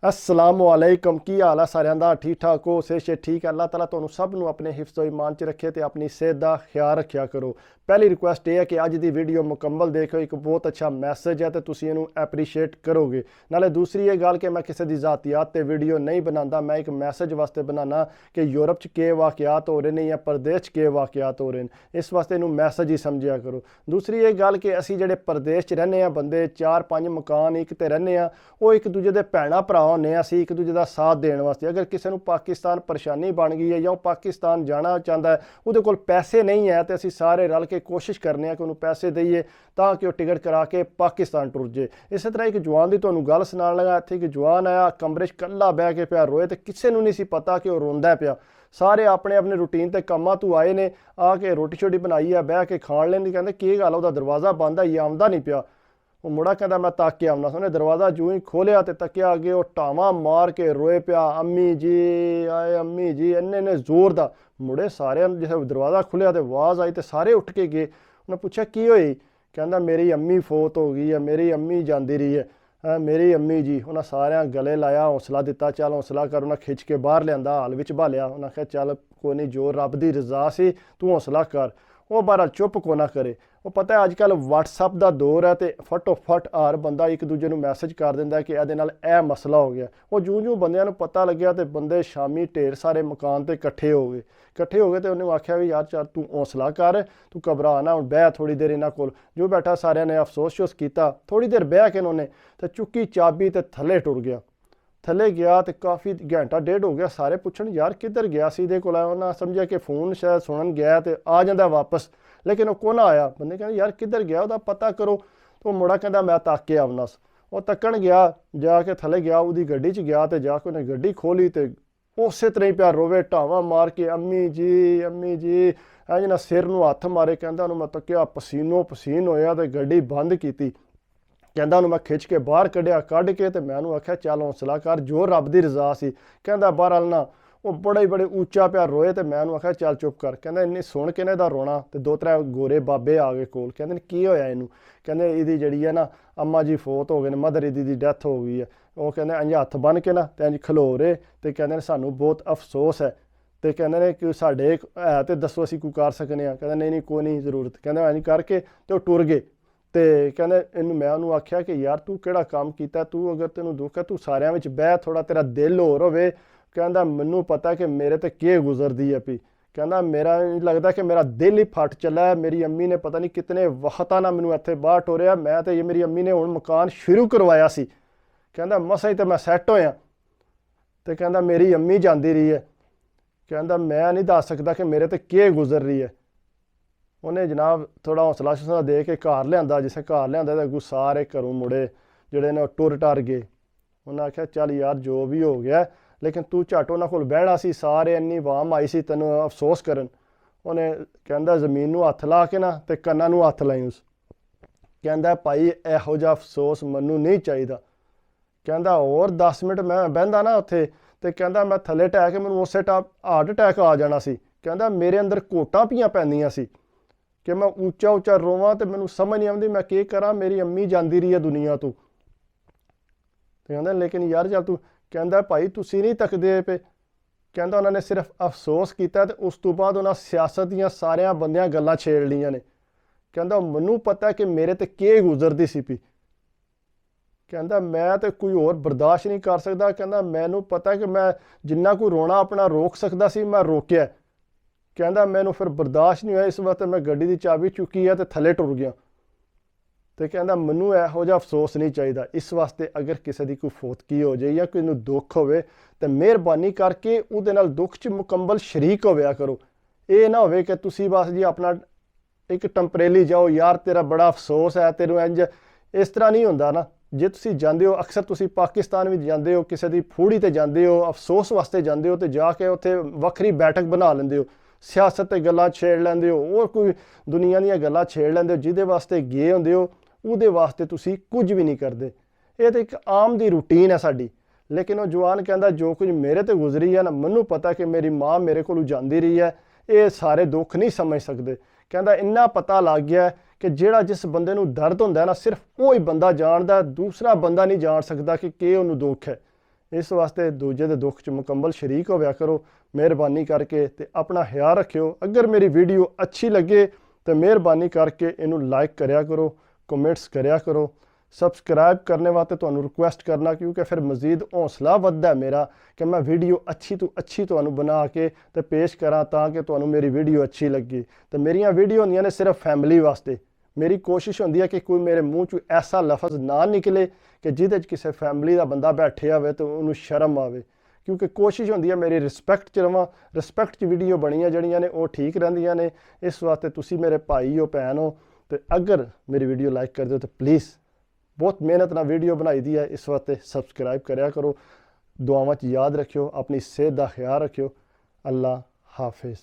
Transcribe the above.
अस्सलामुअलैकुम की हाल है सारिਆਂ ਦਾ ठीक ठाक हो से ठीक है। अल्लाह ताला ਤੁਹਾਨੂੰ ਸਭ ਨੂੰ ਆਪਣੇ ਹਿਫਜ਼ ਈਮਾਨ 'ਚ ਰੱਖੇ ਤੇ ਆਪਣੀ ਸਿਹਤ ਦਾ ਖਿਆਲ ਰੱਖਿਆ ਕਰੋ। ਪਹਿਲੀ ਰਿਕੁਐਸਟ ਇਹ ਹੈ ਕਿ ਅੱਜ ਦੀ ਵੀਡੀਓ ਮੁਕੰਮਲ ਦੇਖੋ, ਇੱਕ ਬਹੁਤ ਅੱਛਾ ਮੈਸੇਜ ਹੈ ਤੇ ਤੁਸੀਂ ਇਹਨੂੰ ਐਪਰੀਸ਼ੀਏਟ ਕਰੋਗੇ। ਨਾਲੇ ਦੂਸਰੀ ਇਹ ਗੱਲ ਕਿ ਮੈਂ ਕਿਸੇ ਦੀ ਜ਼ਾਤੀਆਤ ਤੇ ਵੀਡੀਓ ਨਹੀਂ ਬਣਾਉਂਦਾ, ਮੈਂ ਇੱਕ ਮੈਸੇਜ ਵਾਸਤੇ ਬਣਾਉਣਾ ਕਿ ਯੂਰਪ 'ਚ ਕੀ ਵਾਕਿਆਤ ਹੋ ਰਹੇ ਨੇ ਜਾਂ ਪ੍ਰਦੇਸ਼ 'ਚ ਕੀ ਵਾਕਿਆਤ ਹੋ ਰਹੇ ਨੇ, ਇਸ ਵਾਸਤੇ ਇਹਨੂੰ ਮੈਸੇਜ ਹੀ ਸਮਝਿਆ ਕਰੋ। ਦੂਸਰੀ ਇਹ ਗੱਲ ਕਿ ਅਸੀਂ ਜਿਹੜੇ ਪ੍ਰਦੇਸ਼ 'ਚ ਰਹਿੰਦੇ ਹਾਂ ਬੰਦੇ 4-5 ਮਕਾਨ ਇੱਕ ਤੇ ਰਹਿੰਦੇ ਹਾਂ, ਉਹ ਇੱਕ ਦੂਜੇ ਦੇ ਭੈਣਾਂ ਭਰਾ ਹੁੰਦੇ ਹਾਂ ਅਸੀਂ ਇੱਕ ਦੂਜੇ ਦਾ ਸਾਥ ਦੇਣ ਵਾਸਤੇ। ਅਗਰ ਕਿਸੇ ਨੂੰ ਪਾਕਿਸਤਾਨ ਪਰੇਸ਼ਾਨੀ ਬਣ ਗਈ ਹੈ ਜਾਂ ਉਹ ਪਾਕਿਸਤਾਨ ਜਾਣਾ ਚਾਹੁੰਦਾ ਹੈ, ਉਹਦੇ ਕੋਲ ਪੈਸੇ ਨਹੀਂ ਹੈ, ਤੇ ਅਸੀਂ ਸਾਰੇ ਰਲ ਕੇ ਕੋਸ਼ਿਸ਼ ਕਰਨੇ ਆ ਕਿ ਉਹਨੂੰ ਪੈਸੇ ਦਈਏ ਤਾਂ ਕਿ ਉਹ ਟਿਕਟ ਕਰਾ ਕੇ ਪਾਕਿਸਤਾਨ ਟੁਰ ਜੇ। ਇਸੇ ਤਰ੍ਹਾਂ ਇੱਕ ਜਵਾਨ ਦੀ ਤੁਹਾਨੂੰ ਗੱਲ ਸੁਣਾਉਣ ਲੱਗਾ। ਇੱਥੇ ਇੱਕ ਜਵਾਨ ਆਇਆ, ਕਮਰੇ 'ਚ ਇਕੱਲਾ ਬਹਿ ਕੇ ਪਿਆ ਰੋਏ, ਤੇ ਕਿਸੇ ਨੂੰ ਨਹੀਂ ਸੀ ਪਤਾ ਕਿ ਉਹ ਰੋਂਦਾ ਪਿਆ। ਸਾਰੇ ਆਪਣੇ ਆਪਣੇ ਰੂਟੀਨ ਤੇ ਕੰਮਾਂ ਤੋਂ ਆਏ ਨੇ, ਆ ਕੇ ਰੋਟੀ ਸ਼ੋਟੀ ਬਣਾਈ ਆ, ਬਹਿ ਕੇ ਖਾਣ ਲੈਣ ਦੀ। ਕਹਿੰਦੇ ਕੀ ਗੱਲ, ਉਹਦਾ ਦਰਵਾਜ਼ਾ ਬੰਦ ਆ, ਇਹ ਆਉਂਦਾ ਨਹੀਂ ਪਿਆ। ਉਹ ਮੁੰਡਾ ਕਹਿੰਦਾ ਮੈਂ ਤੱਕ ਕੇ ਆਉਣਾ। ਉਹਨੇ ਦਰਵਾਜ਼ਾ ਜੂੰ ਹੀ ਖੋਲ੍ਹਿਆ ਤੇ ਤੱਕਿਆ ਅੱਗੇ, ਉਹ ਟਾਵਾਂ ਮਾਰ ਕੇ ਰੋਏ ਪਿਆ, ਅੰਮੀ ਜੀ ਆਏ, ਅੰਮੀ ਜੀ, ਇੰਨੇ ਜ਼ੋਰ ਦਾ। ਮੁੰਡੇ ਸਾਰਿਆਂ ਨੂੰ ਜਿਵੇਂ ਦਰਵਾਜ਼ਾ ਖੁੱਲ੍ਹਿਆ ਤੇ ਆਵਾਜ਼ ਆਈ ਤੇ ਸਾਰੇ ਉੱਠ ਕੇ ਗਏ। ਉਹਨੇ ਪੁੱਛਿਆ ਕੀ ਹੋਈ? ਕਹਿੰਦਾ ਮੇਰੀ ਅੰਮੀ ਫੌਤ ਹੋ ਗਈ ਹੈ, ਮੇਰੀ ਅੰਮੀ ਜਾਂਦੀ ਰਹੀ ਹੈ, ਮੇਰੀ ਅੰਮੀ ਜੀ। ਉਹਨਾਂ ਸਾਰਿਆਂ ਗਲੇ ਲਾਇਆ, ਹੌਸਲਾ ਦਿੱਤਾ, ਚੱਲ ਹੌਸਲਾ ਕਰ। ਉਹਨਾਂ ਖਿੱਚ ਕੇ ਬਾਹਰ ਲਿਆਂਦਾ, ਹਾਲ ਵਿੱਚ ਭਾਲਿਆ। ਉਹਨਾਂ ਕਿਹਾ ਚੱਲ ਕੋਈ ਨਹੀਂ, ਜੋ ਰੱਬ ਦੀ ਰਜ਼ਾ ਸੀ, ਤੂੰ ਹੌਸਲਾ ਕਰ। ਉਹ ਬਾਹਰ ਚੁੱਪ ਕੋ ਨਾ ਕਰੇ। ਉਹ ਪਤਾ ਅੱਜ ਕੱਲ੍ਹ ਵਟਸਐਪ ਦਾ ਦੌਰ ਹੈ ਤੇ ਫਟੋਫਟ ਹਰ ਬੰਦਾ ਇੱਕ ਦੂਜੇ ਨੂੰ ਮੈਸੇਜ ਕਰ ਦਿੰਦਾ ਕਿ ਇਹਦੇ ਨਾਲ ਇਹ ਮਸਲਾ ਹੋ ਗਿਆ। ਉਹ ਜਿਉਂ ਬੰਦਿਆਂ ਨੂੰ ਪਤਾ ਲੱਗਿਆ ਤੇ ਬੰਦੇ ਸ਼ਾਮੀ ਢੇਰ ਸਾਰੇ ਮਕਾਨ ਤੇ ਇਕੱਠੇ ਹੋ ਗਏ ਤੇ ਉਹਨੇ ਆਖਿਆ ਵੀ ਯਾਰ ਚੱਲ ਤੂੰ ਹੌਸਲਾ ਕਰ, ਤੂੰ ਘਬਰਾ ਨਾ, ਹੁਣ ਬਹਿ ਥੋੜ੍ਹੀ ਦੇਰ ਇਹਨਾਂ ਕੋਲ। ਜੋ ਬੈਠਾ ਸਾਰਿਆਂ ਨੇ ਅਫਸੋਸ ਕੀਤਾ। ਥੋੜ੍ਹੀ ਦੇਰ ਬਹਿ ਕੇ ਉਹਨੇ ਤੇ ਚੁੱਕੀ ਚਾਬੀ ਤੇ ਥੱਲੇ ਟੁਰ ਗਿਆ। ਥੱਲੇ ਗਿਆ ਤੇ ਕਾਫੀ ਘੰਟਾ ਡੇਢ ਹੋ ਗਿਆ। ਸਾਰੇ ਪੁੱਛਣ ਯਾਰ ਕਿੱਧਰ ਗਿਆ ਸੀ ਇਹਦੇ ਕੋਲ? ਉਹਨਾਂ ਸਮਝਿਆ ਕਿ ਫੋਨ ਸ਼ਾਇਦ ਸੁਣਨ ਗਿਆ ਤੇ ਆ ਜਾਂਦਾ ਵਾਪਸ, ਲੇਕਿਨ ਉਹ ਕੋਨਾ ਆਇਆ। ਬੰਦੇ ਕਹਿੰਦੇ ਯਾਰ ਕਿੱਧਰ ਗਿਆ, ਉਹਦਾ ਪਤਾ ਕਰੋ। ਉਹ ਮੁੰਡਾ ਕਹਿੰਦਾ ਮੈਂ ਤੱਕ ਕੇ ਆਉਣਾ। ਉਹ ਤੱਕਣ ਗਿਆ, ਜਾ ਕੇ ਥੱਲੇ ਗਿਆ, ਉਹਦੀ ਗੱਡੀ 'ਚ ਗਿਆ ਤੇ ਜਾ ਕੇ ਉਹਨੇ ਗੱਡੀ ਖੋਲ੍ਹੀ ਤੇ ਉਸੇ ਤਰ੍ਹਾਂ ਹੀ ਪਿਆ ਰੋਵੇ, ਢਾਵਾਂ ਮਾਰ ਕੇ ਅੰਮੀ ਜੀ ਅੰਮੀ ਜੀ, ਇੰਝ ਨਾ ਸਿਰ ਨੂੰ ਹੱਥ ਮਾਰੇ। ਕਹਿੰਦਾ ਉਹਨੂੰ ਮੈਂ ਤੱਕਿਆ, ਪਸੀਨੋ ਪਸੀਨ ਹੋਇਆ ਤੇ ਗੱਡੀ ਬੰਦ ਕੀਤੀ। ਕਹਿੰਦਾ ਉਹਨੂੰ ਮੈਂ ਖਿੱਚ ਕੇ ਬਾਹਰ ਕੱਢ ਕੇ ਤੇ ਮੈਂ ਉਹਨੂੰ ਆਖਿਆ ਚੱਲ ਹੌਸਲਾ ਕਰ, ਜੋ ਰੱਬ ਦੀ ਰਜ਼ਾ ਸੀ। ਕਹਿੰਦਾ ਬਹਰਹਾਲ ਨਾ, ਉਹ ਬੜੇ ਉੱਚਾ ਪਿਆ ਰੋਏ ਤੇ ਮੈਂ ਉਹਨੂੰ ਆਖਿਆ ਚੱਲ ਚੁੱਪ ਕਰ। ਕਹਿੰਦਾ ਇੰਨੀ ਸੁਣ ਕੇ ਨਾ ਇਹਦਾ ਰੋਣਾ ਤੇ 2-3 ਗੋਰੇ ਬਾਬੇ ਆ ਗਏ ਕੋਲ। ਕਹਿੰਦੇ ਨੇ ਕੀ ਹੋਇਆ ਇਹਨੂੰ? ਕਹਿੰਦੇ ਇਹਦੀ ਜਿਹੜੀ ਹੈ ਨਾ ਅੰਮਾ ਜੀ ਫੌਤ ਹੋ ਗਏ ਨੇ, ਮਦਰ ਇਹਦੀ ਦੀ ਡੈਥ ਹੋ ਗਈ ਹੈ। ਉਹ ਕਹਿੰਦੇ ਇੰਝ ਹੱਥ ਬੰਨ੍ਹ ਕੇ ਨਾ ਤੇ ਇੰਝ ਖਲੋ ਰਹੇ ਤੇ ਕਹਿੰਦੇ ਨੇ ਸਾਨੂੰ ਬਹੁਤ ਅਫਸੋਸ ਹੈ, ਤੇ ਕਹਿੰਦੇ ਨੇ ਕਿ ਸਾਡੇ ਹੈ ਤੇ ਦੱਸੋ ਅਸੀਂ ਕੋਈ ਕਰ ਸਕਦੇ ਹਾਂ। ਕਹਿੰਦਾ ਨਹੀਂ ਕੋਈ ਨਹੀਂ ਜ਼ਰੂਰਤ। ਕਹਿੰਦਾ ਇੰਝ ਕਰਕੇ ਤੇ ਉਹ ਟੁਰ ਗਏ। ਤੇ ਕਹਿੰਦੇ ਇਹਨੂੰ ਮੈਂ ਉਹਨੂੰ ਆਖਿਆ ਕਿ ਯਾਰ ਤੂੰ ਕਿਹੜਾ ਕੰਮ ਕੀਤਾ, ਤੂੰ ਅਗਰ ਤੈਨੂੰ ਦੁੱਖ ਹੈ ਤੂੰ ਸਾਰਿਆਂ ਵਿੱਚ ਬਹਿ, ਥੋੜ੍ਹਾ ਤੇਰਾ ਦਿਲ ਹੋਰ ਹੋਵੇ। ਕਹਿੰਦਾ ਮੈਨੂੰ ਪਤਾ ਕਿ ਮੇਰੇ ਤੇ ਕੀ ਗੁਜ਼ਰਦੀ ਹੈ ਪਈ। ਕਹਿੰਦਾ ਮੇਰਾ ਲੱਗਦਾ ਕਿ ਮੇਰਾ ਦਿਲ ਹੀ ਫਟ ਚੱਲਾ ਹੈ। ਮੇਰੀ ਅੰਮੀ ਨੇ ਪਤਾ ਨਹੀਂ ਕਿਤਨੇ ਵਕਤਾਂ ਨਾਲ ਮੈਨੂੰ ਇੱਥੇ ਬਾਹਰ ਟੋਰਿਆ। ਮੈਂ ਤੇ ਮੇਰੀ ਅੰਮੀ ਨੇ ਹੁਣ ਮਕਾਨ ਸ਼ੁਰੂ ਕਰਵਾਇਆ ਸੀ। ਕਹਿੰਦਾ ਮਸਾਂ ਹੀ ਤਾਂ ਮੈਂ ਸੈੱਟ ਹੋਇਆ ਤੇ ਕਹਿੰਦਾ ਮੇਰੀ ਅੰਮੀ ਜਾਂਦੀ ਰਹੀ ਹੈ। ਕਹਿੰਦਾ ਮੈਂ ਨਹੀਂ ਦੱਸ ਸਕਦਾ ਕਿ ਮੇਰੇ ਤੇ ਕੀ ਗੁਜ਼ਰ ਰਹੀ ਹੈ। ਉਹਨੇ ਜਨਾਬ ਥੋੜ੍ਹਾ ਹੌਸਲਾ ਦੇ ਕੇ ਘਰ ਲਿਆਂਦਾ। ਜਿਸੇ ਘਰ ਲਿਆਂਦਾ ਤਾਂ ਅੱਗੋਂ ਸਾਰੇ ਘਰੋਂ ਮੁੜੇ ਜਿਹੜੇ ਨੇ ਉਹ ਟੁਰ ਗਏ। ਉਹਨਾਂ ਆਖਿਆ ਚੱਲ ਯਾਰ ਜੋ ਵੀ ਹੋ ਗਿਆ, ਲੇਕਿਨ ਤੂੰ ਝੱਟ ਉਹਨਾਂ ਕੋਲ ਬਹਿਣਾ ਸੀ, ਸਾਰੇ ਇੰਨੀ ਆਵਾਮ ਆਈ ਸੀ ਤੈਨੂੰ ਅਫਸੋਸ ਕਰਨ। ਉਹਨੇ ਕਹਿੰਦਾ ਜ਼ਮੀਨ ਨੂੰ ਹੱਥ ਲਾ ਕੇ ਨਾ ਤੇ ਕੰਨਾਂ ਨੂੰ ਹੱਥ ਲਾਈ ਉਸ। ਕਹਿੰਦਾ ਭਾਈ ਇਹੋ ਜਿਹਾ ਅਫਸੋਸ ਮੈਨੂੰ ਨਹੀਂ ਚਾਹੀਦਾ। ਕਹਿੰਦਾ ਹੋਰ 10 ਮਿੰਟ ਮੈਂ ਬਹਿੰਦਾ ਨਾ ਉੱਥੇ ਤੇ ਕਹਿੰਦਾ ਮੈਂ ਥੱਲੇ ਟਹਿ ਕੇ ਮੈਨੂੰ ਉਸੇ ਹਾਰਟ ਅਟੈਕ ਆ ਜਾਣਾ ਸੀ। ਕਹਿੰਦਾ ਮੇਰੇ ਅੰਦਰ ਘੋਟਾਂ ਪਈਆਂ ਪੈਂਦੀਆਂ ਸੀ ਕਿ ਮੈਂ ਉੱਚਾ ਰੋਵਾਂ ਤੇ ਮੈਨੂੰ ਸਮਝ ਨਹੀਂ ਆਉਂਦੀ ਮੈਂ ਕੀ ਕਰਾਂ। ਮੇਰੀ ਅੰਮੀ ਜਾਂਦੀ ਰਹੀ ਹੈ ਦੁਨੀਆ ਤੋਂ। ਤੇ ਕਹਿੰਦਾ ਲੇਕਿਨ ਯਾਰ ਚੱਲ ਤੂੰ। ਕਹਿੰਦਾ ਭਾਈ ਤੁਸੀਂ ਨਹੀਂ ਤੱਕਦੇ ਪਏ। ਕਹਿੰਦਾ ਉਹਨਾਂ ਨੇ ਸਿਰਫ ਅਫਸੋਸ ਕੀਤਾ ਤੇ ਉਸ ਤੋਂ ਬਾਅਦ ਉਹਨਾਂ ਸਿਆਸਤ ਦੀਆਂ ਸਾਰਿਆਂ ਬੰਦਿਆਂ ਗੱਲਾਂ ਛੇੜ ਲਈਆਂ ਨੇ। ਕਹਿੰਦਾ ਮੈਨੂੰ ਪਤਾ ਕਿ ਮੇਰੇ ਤੇ ਕੀ ਗੁਜ਼ਰਦੀ ਸੀ ਪਈ। ਕਹਿੰਦਾ ਮੈਂ ਤੇ ਕੋਈ ਹੋਰ ਬਰਦਾਸ਼ਤ ਨਹੀਂ ਕਰ ਸਕਦਾ। ਕਹਿੰਦਾ ਮੈਨੂੰ ਪਤਾ ਕਿ ਮੈਂ ਜਿੰਨਾ ਕੋਈ ਰੋਣਾ ਆਪਣਾ ਰੋਕ ਸਕਦਾ ਸੀ ਮੈਂ ਰੋਕਿਆ। ਕਹਿੰਦਾ ਮੈਨੂੰ ਫਿਰ ਬਰਦਾਸ਼ਤ ਨਹੀਂ ਹੋਇਆ, ਇਸ ਵਾਸਤੇ ਮੈਂ ਗੱਡੀ ਦੀ ਚਾਬੀ ਚੁੱਕੀ ਹੈ ਤੇ ਥੱਲੇ ਟੁਰ ਗਿਆ। ਤੇ ਕਹਿੰਦਾ ਮੈਨੂੰ ਇਹੋ ਜਿਹਾ ਅਫਸੋਸ ਨਹੀਂ ਚਾਹੀਦਾ। ਇਸ ਵਾਸਤੇ ਅਗਰ ਕਿਸੇ ਦੀ ਕੋਈ ਫੌਤਗੀ ਹੋ ਜਾਏ ਜਾਂ ਕੋਈ ਨੂੰ ਦੁੱਖ ਹੋਵੇ ਤਾਂ ਮਿਹਰਬਾਨੀ ਕਰਕੇ ਉਹਦੇ ਨਾਲ ਦੁੱਖ 'ਚ ਮੁਕੰਮਲ ਸ਼ਰੀਕ ਹੋਵਿਆ ਕਰੋ। ਇਹ ਨਾ ਹੋਵੇ ਕਿ ਤੁਸੀਂ ਬਸ ਜੀ ਆਪਣਾ ਇੱਕ ਟੈਂਪਰੇਰੀ ਜਾਓ, ਯਾਰ ਤੇਰਾ ਬੜਾ ਅਫਸੋਸ ਹੈ ਤੈਨੂੰ ਇੰਝ। ਇਸ ਤਰ੍ਹਾਂ ਨਹੀਂ ਹੁੰਦਾ ਨਾ। ਜੇ ਤੁਸੀਂ ਜਾਂਦੇ ਹੋ, ਅਕਸਰ ਤੁਸੀਂ ਪਾਕਿਸਤਾਨ ਵਿੱਚ ਜਾਂਦੇ ਹੋ, ਕਿਸੇ ਦੀ ਫੂੜੀ ਤੇ ਜਾਂਦੇ ਹੋ, ਅਫਸੋਸ ਵਾਸਤੇ ਜਾਂਦੇ ਹੋ, ਤੇ ਜਾ ਕੇ ਉੱਥੇ ਵੱਖਰੀ ਬੈਠਕ ਬਣਾ ਲੈਂਦੇ ਹੋ, ਸਿਆਸਤ 'ਤੇ ਗੱਲਾਂ ਛੇੜ ਲੈਂਦੇ ਹੋ, ਹੋਰ ਕੋਈ ਦੁਨੀਆ ਦੀਆਂ ਗੱਲਾਂ ਛੇੜ ਲੈਂਦੇ ਹੋ। ਜਿਹਦੇ ਵਾਸਤੇ ਗਏ ਹੁੰਦੇ ਹੋ ਉਹਦੇ ਵਾਸਤੇ ਤੁਸੀਂ ਕੁਝ ਵੀ ਨਹੀਂ ਕਰਦੇ। ਇਹ ਤਾਂ ਇੱਕ ਆਮ ਦੀ ਰੂਟੀਨ ਹੈ ਸਾਡੀ। ਲੇਕਿਨ ਉਹ ਜਵਾਨ ਕਹਿੰਦਾ ਜੋ ਕੁਝ ਮੇਰੇ ਤੇ ਗੁਜ਼ਰੀ ਹੈ ਨਾ, ਮੈਨੂੰ ਪਤਾ ਕਿ ਮੇਰੀ ਮਾਂ ਮੇਰੇ ਕੋਲੋਂ ਜਾਂਦੀ ਰਹੀ ਹੈ, ਇਹ ਸਾਰੇ ਦੁੱਖ ਨਹੀਂ ਸਮਝ ਸਕਦੇ। ਕਹਿੰਦਾ ਇੰਨਾ ਪਤਾ ਲੱਗ ਗਿਆ ਕਿ ਜਿਹੜਾ ਜਿਸ ਬੰਦੇ ਨੂੰ ਦਰਦ ਹੁੰਦਾ ਨਾ ਸਿਰਫ ਉਹ ਹੀ ਬੰਦਾ ਜਾਣਦਾ, ਦੂਸਰਾ ਬੰਦਾ ਨਹੀਂ ਜਾਣ ਸਕਦਾ ਕਿ ਉਹਨੂੰ ਦੁੱਖ ਹੈ। ਇਸ ਵਾਸਤੇ ਦੂਜੇ ਦੇ ਦੁੱਖ 'ਚ ਮੁਕੰਮਲ ਸ਼ਰੀਕ ਹੋਵਿਆ ਕਰੋ। ਮਿਹਰਬਾਨੀ ਕਰਕੇ ਤੇ ਆਪਣਾ ਖਿਆਲ ਰੱਖਿਓ। ਅਗਰ ਮੇਰੀ ਵੀਡੀਓ ਅੱਛੀ ਲੱਗੇ ਤੇ ਮਿਹਰਬਾਨੀ ਕਰਕੇ ਇਹਨੂੰ ਲਾਈਕ ਕਰਿਆ ਕਰੋ, ਕਮੈਂਟਸ ਕਰਿਆ ਕਰੋ। ਸਬਸਕ੍ਰਾइब करने वास्ते ਤੁਹਾਨੂੰ ਰਿਕੁਐਸਟ ਕਰਨਾ, ਕਿਉਂਕਿ ਫਿਰ ਮਜ਼ੀਦ ਹੌਸਲਾ ਵੱਧਦਾ ਮੇਰਾ ਕਿ ਮੈਂ ਵੀਡੀਓ ਅੱਛੀ ਤੋਂ ਅੱਛੀ ਤੁਹਾਨੂੰ ਬਣਾ ਕੇ ਤੇ ਪੇਸ਼ ਕਰਾਂ ਤਾਂ ਕਿ ਤੁਹਾਨੂੰ ਮੇਰੀ ਵੀਡੀਓ ਅੱਛੀ ਲੱਗੇ। ਤੇ ਮੇਰੀਆਂ ਵੀਡੀਓ ਹੁੰਦੀਆਂ ਨੇ ਸਿਰਫ ਫੈਮਿਲੀ ਵਾਸਤੇ। ਮੇਰੀ ਕੋਸ਼ਿਸ਼ ਹੁੰਦੀ ਹੈ ਕਿ ਕੋਈ ਮੇਰੇ ਮੂੰਹ 'ਚੋਂ ਐਸਾ ਲਫ਼ਜ਼ ਨਾ ਨਿਕਲੇ ਕਿ ਜਿਹਦੇ 'ਚ ਕਿਸੇ ਫੈਮਿਲੀ ਦਾ ਬੰਦਾ ਬੈਠਿਆ ਹੋਵੇ ਤੇ ਉਹਨੂੰ ਸ਼ਰਮ ਆਵੇ, ਕਿਉਂਕਿ ਕੋਸ਼ਿਸ਼ ਹੁੰਦੀ ਹੈ ਮੇਰੀ ਰਿਸਪੈਕਟ 'ਚ ਰਵਾਂ। ਰਿਸਪੈਕਟ 'ਚ ਵੀਡੀਓ ਬਣੀਆਂ ਜਿਹੜੀਆਂ ਨੇ ਉਹ ਠੀਕ ਰਹਿੰਦੀਆਂ ਨੇ। ਇਸ ਵਾਸਤੇ ਤੁਸੀਂ ਮੇਰੇ ਭਾਈ ਹੋ, ਭੈਣ ਹੋ, ਤੇ ਅਗਰ ਮੇਰੀ ਵੀਡੀਓ ਲਾਈਕ ਕਰਦੇ ਹੋ ਤਾਂ ਪਲੀਜ਼, ਬਹੁਤ ਮਿਹਨਤ ਨਾਲ ਵੀਡੀਓ ਬਣਾਈ ਦੀ ਹੈ, ਇਸ ਵਾਸਤੇ ਸਬਸਕ੍ਰਾइब ਕਰਿਆ ਕਰੋ। ਦੁਆਵਾਂ 'ਚ ਯਾਦ ਰੱਖਿਓ, ਆਪਣੀ ਸਿਹਤ ਦਾ ਖਿਆਲ ਰੱਖਿਓ। ਅੱਲਾ ਹਾਫਿਜ਼।